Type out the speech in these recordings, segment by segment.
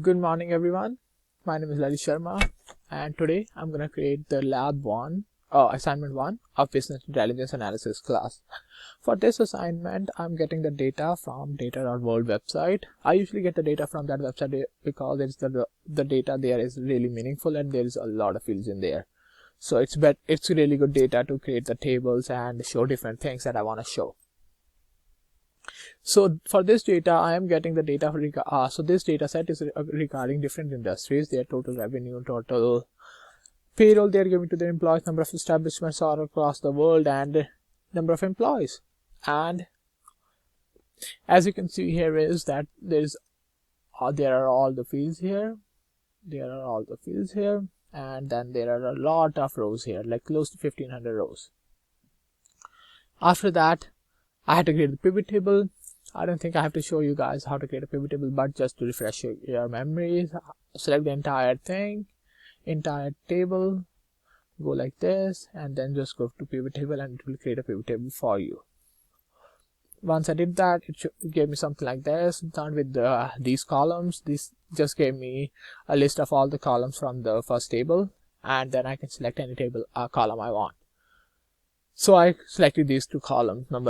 Good morning, everyone. My name is Lali Sharma, and today I'm going to create the assignment 1 of Business Intelligence Analysis class. For this assignment, I'm getting the data from data.world website. I usually get the data from that website because the data there is really meaningful and there is a lot of fields in there. So it's really good data to create the tables and show different things that I want to show. So for this data, I am getting the data so this data set is regarding different industries, their total revenue, total payroll they are giving to their employees, number of establishments all across the world, and number of employees. And as you can see here is that there are all the fields here. And then there are a lot of rows here, like close to 1500 rows. After that, I had to create the pivot table. I don't think I have to show you guys how to create a pivot table, but just to refresh your memories, select the entire table, go like this, and then just go to pivot table and it will create a pivot table for you. Once I did that, it gave me something like this, done with these columns. This just gave me a list of all the columns from the first table, and then I can select any column I want. So I selected these two columns, name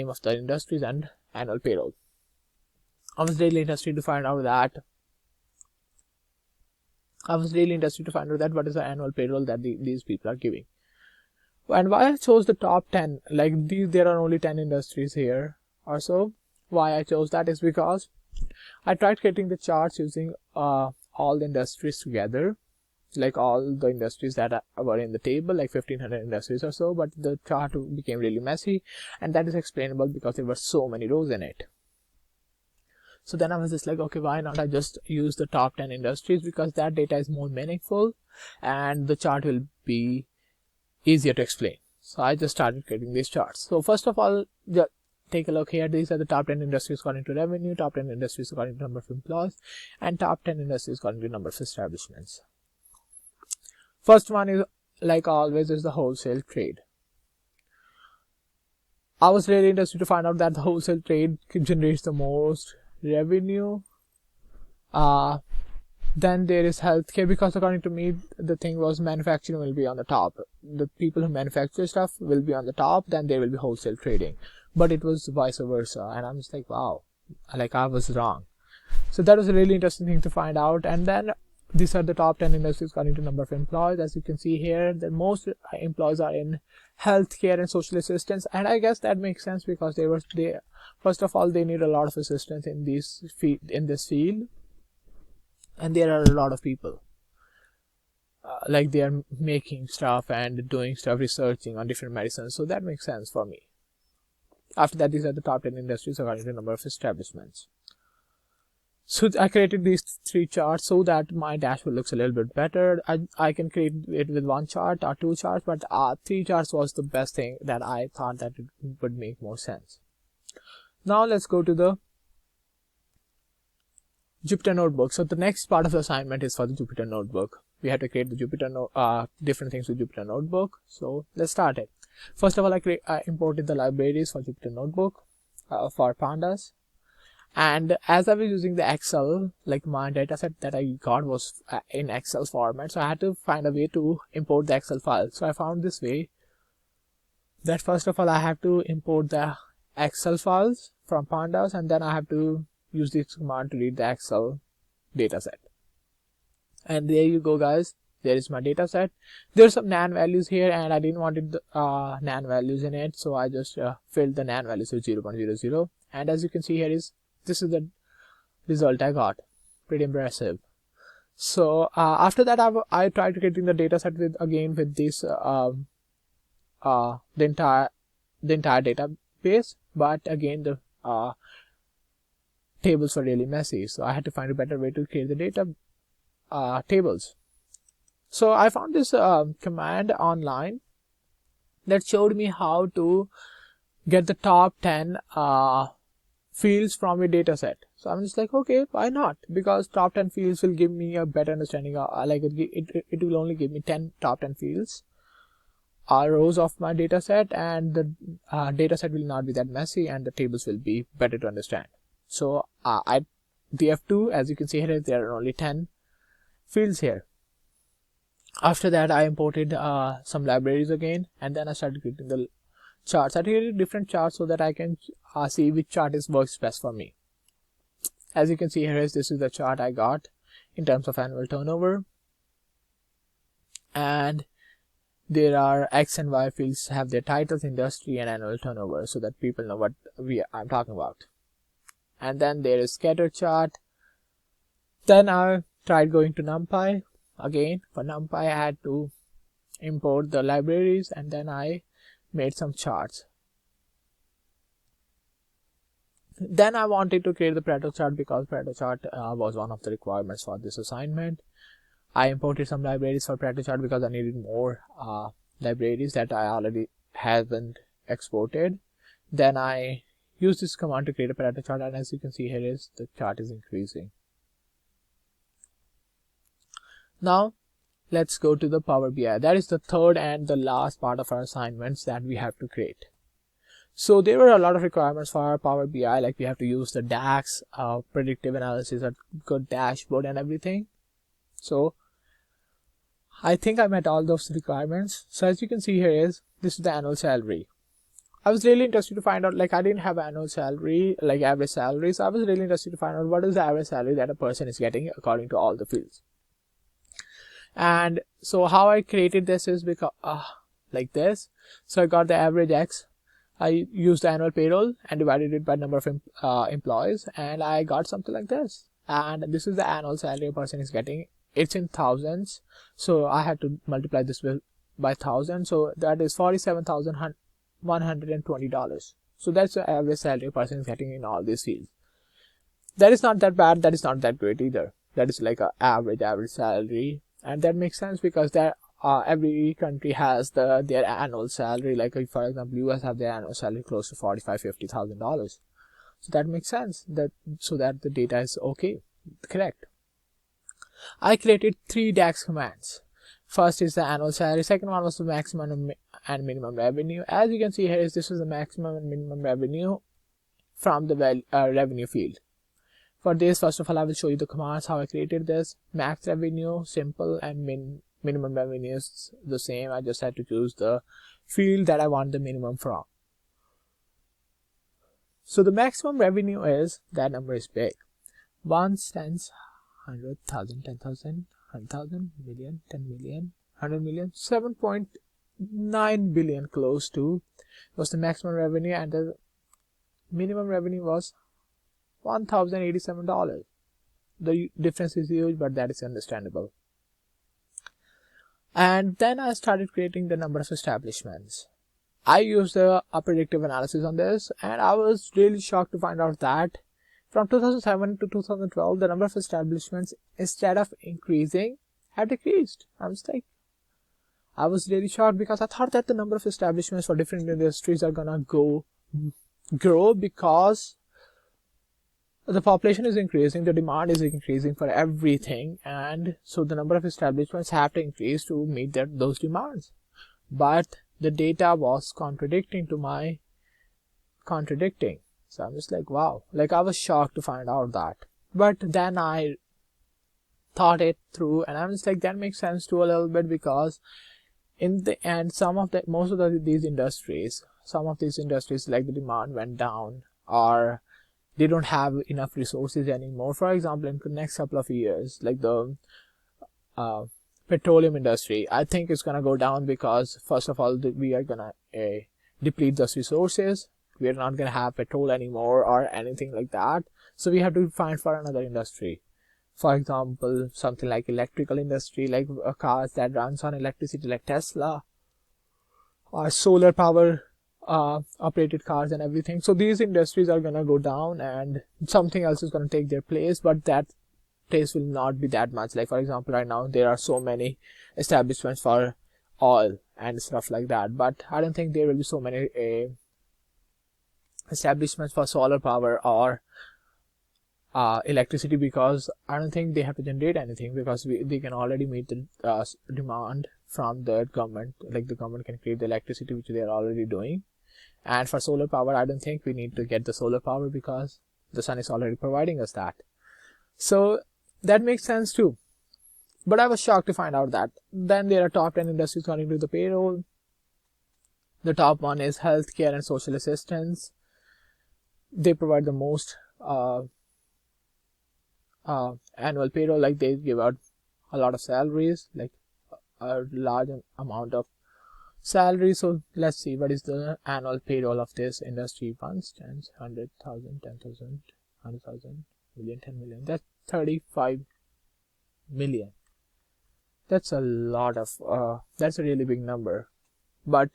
of the industries and annual payroll. I was really interested to find out what is the annual payroll that these people are giving. And why I chose the top 10, there are only 10 industries here or so. Why I chose that is because I tried creating the charts using all the industries together, like all the industries that were in the table, like 1500 industries or so, but the chart became really messy, and that is explainable because there were so many rows in it. So then I was just like, okay, why not I just use the top 10 industries, because that data is more meaningful and the chart will be easier to explain. So I just started creating these charts. So first of all, just take a look here. These are the top 10 industries according to revenue, top 10 industries according to number of employees, and top 10 industries according to number of establishments. First one is, like always, is the wholesale trade. I was really interested to find out that the wholesale trade generates the most revenue. Then there is healthcare, because according to me, the thing was manufacturing will be on the top. The people who manufacture stuff will be on the top, then there will be wholesale trading. But it was vice versa, and I'm just like, wow, I was wrong. So that was a really interesting thing to find out. And then these are the top 10 industries according to number of employees. As you can see here, the most employees are in healthcare and social assistance, and I guess that makes sense because first of all, they need a lot of assistance in this field, and there are a lot of people they are making stuff and doing stuff, researching on different medicines, so that makes sense for me. After that, these are the top 10 industries according to number of establishments. So I created these three charts so that my dashboard looks a little bit better. I can create it with one chart or two charts, but three charts was the best thing that I thought that it would make more sense. Now let's go to the Jupyter Notebook. So the next part of the assignment is for the Jupyter Notebook. We have to create the different things with Jupyter Notebook. So let's start it. First of all, I imported the libraries for Jupyter Notebook for pandas. And as I was using the Excel, like my dataset that I got was in Excel format, so I had to find a way to import the Excel file. So I found this way, that first of all I have to import the Excel files from pandas, and then I have to use this command to read the Excel dataset. And there you go, guys. There is my dataset. There's some NaN values here, and I didn't want the NaN values in it, so I just filled the NaN values with 0.00. And as you can see here this is the result I got. Pretty impressive. So after that, I tried creating the dataset with this the entire database, but again the tables were really messy. So I had to find a better way to create the data tables. So I found this command online that showed me how to get the top 10 fields from a data set. So I'm just like, okay, why not? Because top 10 fields will give me a better understanding of, it will only give me top 10 fields rows of my data set, and the data set will not be that messy and the tables will be better to understand. So I df2, as you can see here, there are only 10 fields here. After that, I imported some libraries again, and then I started creating the charts. I created different charts so that I can see which chart works best for me. As you can see here, this is the chart I got in terms of annual turnover, and there are X and Y fields have their titles, industry, and annual turnover, so that people know what I'm talking about. And then there is scatter chart. Then I tried going to NumPy. Again, for NumPy I had to import the libraries, and then I made some charts. Then I wanted to create the Pareto chart because Pareto chart was one of the requirements for this assignment. I imported some libraries for Pareto chart because I needed more libraries that I already haven't exported. Then I used this command to create a Pareto chart, and as you can see here, the chart is increasing. Now let's go to the Power BI. That is the third and the last part of our assignments that we have to create. So there were a lot of requirements for our Power BI, like we have to use the DAX, predictive analysis, a good dashboard and everything. So I think I met all those requirements. So as you can see here, this is the annual salary. I was really interested to find out, like I didn't have annual salary, like average salary. So I was really interested to find out what is the average salary that a person is getting according to all the fields. And so how I created this is because like this. So I got the average X. I used the annual payroll and divided it by number of employees, and I got something like this. And this is the annual salary a person is getting. It's in thousands, so I had to multiply this by 1,000. So that is $47,120. So that's the average salary a person is getting in all these fields. That is not that bad. That is not that great either. That is like an average salary. And that makes sense because every country has their annual salary. Like for example, US have their annual salary close to $45,000-$50,000. So that makes sense. So that the data is okay, correct. I created 3 DAX commands. First is the annual salary. Second one was the maximum and minimum revenue. As you can see here, this is the maximum and minimum revenue from the revenue field. For this, first of all, I will show you the commands, how I created this. Max revenue, simple, and minimum revenue is the same. I just had to choose the field that I want the minimum from. So the maximum revenue is, that number is big. 1, 10, 100, 1000, 10,000, 100,000, million, 10 million, 100 million, 7.9 billion close to was the maximum revenue, and the minimum revenue was $1,087. The difference is huge, but that is understandable. And then I started creating the number of establishments. I used a predictive analysis on this, and I was really shocked to find out that from 2007 to 2012, the number of establishments, instead of increasing, had decreased. I was really shocked because I thought that the number of establishments for different industries are gonna grow because the population is increasing, the demand is increasing for everything, and so the number of establishments have to increase to meet those demands. But the data was contradicting. So I'm just like, wow, like I was shocked to find out that. But then I thought it through, and I'm just like, that makes sense too a little bit, because in the end, most of these industries, like the demand went down, or they don't have enough resources anymore. For example, in the next couple of years, like the petroleum industry, I think it's gonna go down because first of all, we are gonna deplete those resources. We are not gonna have petrol anymore or anything like that. So we have to find for another industry. For example, something like electrical industry, like cars that runs on electricity, like Tesla, or solar power operated cars and everything. So these industries are gonna go down, and something else is gonna take their place, but that place will not be that much. Like for example, right now there are so many establishments for oil and stuff like that, but I don't think there will be so many establishments for solar power or electricity, because I don't think they have to generate anything, because they can already meet the demand from the government. Like the government can create the electricity, which they are already doing. And for solar power, I don't think we need to get the solar power because the sun is already providing us that. So that makes sense too. But I was shocked to find out that then there are top 10 industries according to the payroll. The top one is healthcare and social assistance. They provide the most annual payroll, like they give out a lot of salaries, like a large amount of salary. So let's see what is the annual payroll of this industry. Once, 10, 100,000, 10,000, 100,000, million, 10 million. That's 35 million. That's a lot of that's a really big number, but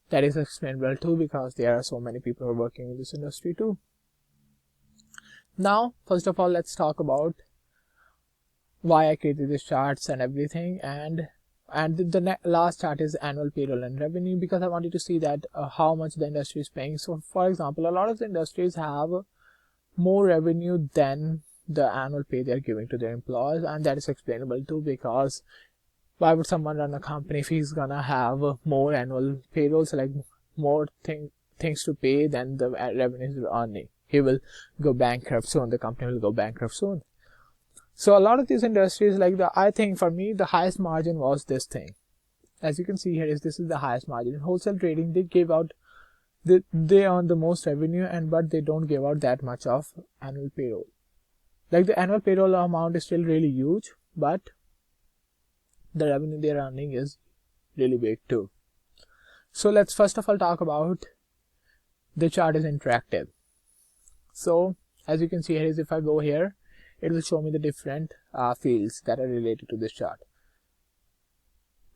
that is explainable too because there are so many people who are working in this industry too. Now, first of all, let's talk about why I created these charts and everything, and the last chart is annual payroll and revenue, because I wanted to see that how much the industry is paying. So for example, a lot of the industries have more revenue than the annual pay they're giving to their employees, and that is explainable too, because why would someone run a company if he's gonna have more annual payrolls, like more things to pay than the revenues are earning? He will go bankrupt soon. The company will go bankrupt soon. So a lot of these industries, like I think for me the highest margin was this thing. As you can see here, this is the highest margin. In wholesale trading, they give out they earn the most revenue, but they don't give out that much of annual payroll. Like the annual payroll amount is still really huge, but the revenue they're earning is really big too. So let's first of all talk about the chart is interactive. So as you can see here, is if I go here, it will show me the different fields that are related to this chart.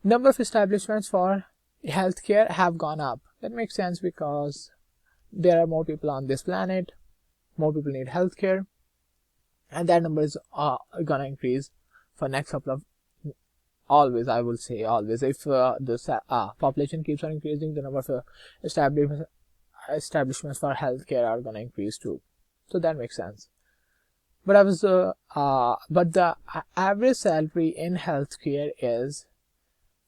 Number of establishments for healthcare have gone up. That makes sense because there are more people on this planet, more people need healthcare, and that number is gonna increase for next couple of always. I will say always. If the population keeps on increasing, the number of establishments for healthcare are gonna increase too. So that makes sense. But but the average salary in healthcare is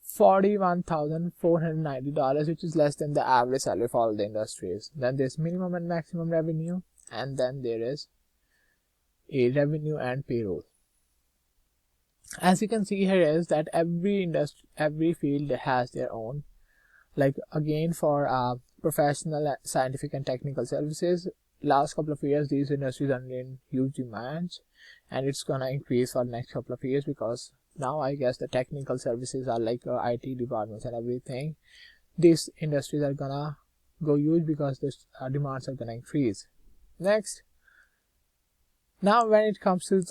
$41,490, which is less than the average salary for all the industries. Then there's minimum and maximum revenue, and then there is a revenue and payroll. As you can see here is that every field has their own. Like again, for professional, scientific and technical services, last couple of years these industries are in huge demands, and it's gonna increase for the next couple of years, because now I guess the technical services are like IT departments and everything. These industries are gonna go huge because the demands are gonna increase. Next, now when it comes to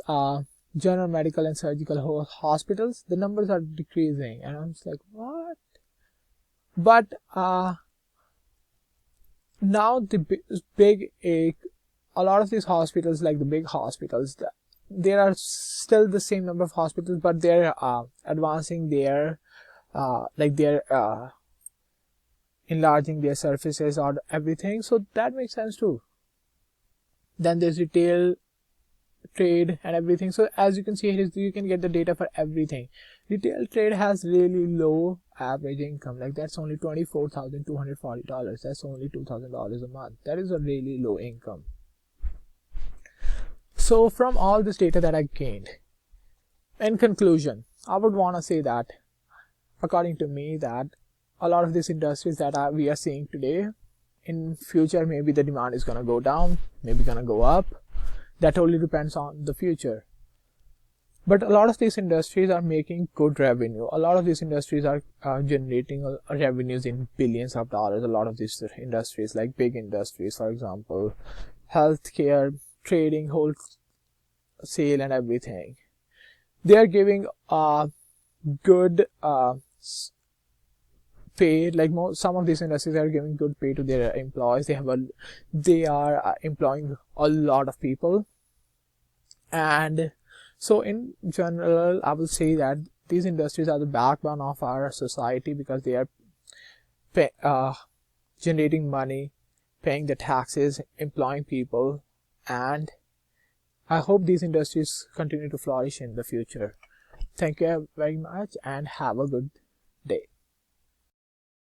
general medical and surgical hospitals, the numbers are decreasing, and I'm just like, what? But now the a lot of these hospitals, like the big hospitals, there are still the same number of hospitals, but they're advancing their enlarging their surfaces or everything. So that makes sense too. Then there's retail, trade and everything. So as you can see here, you can get the data for everything. Retail trade has really low average income, like that's only $24,240. That's only $2,000 a month. That is a really low income. So from all this data that I gained, in conclusion, I would want to say that according to me, that a lot of these industries that we are seeing today, in future maybe the demand is going to go down, maybe going to go up. That totally depends on the future. But a lot of these industries are making good revenue. A lot of these industries are generating revenues in billions of dollars. A lot of these industries, like big industries, for example, healthcare, trading, wholesale and everything, they are giving good pay. Like some of these industries are giving good pay to their employees. They are employing a lot of people, and so in general I will say that these industries are the backbone of our society, because they are generating money, paying the taxes, employing people, and I hope these industries continue to flourish in the future. Thank you very much and have a good day.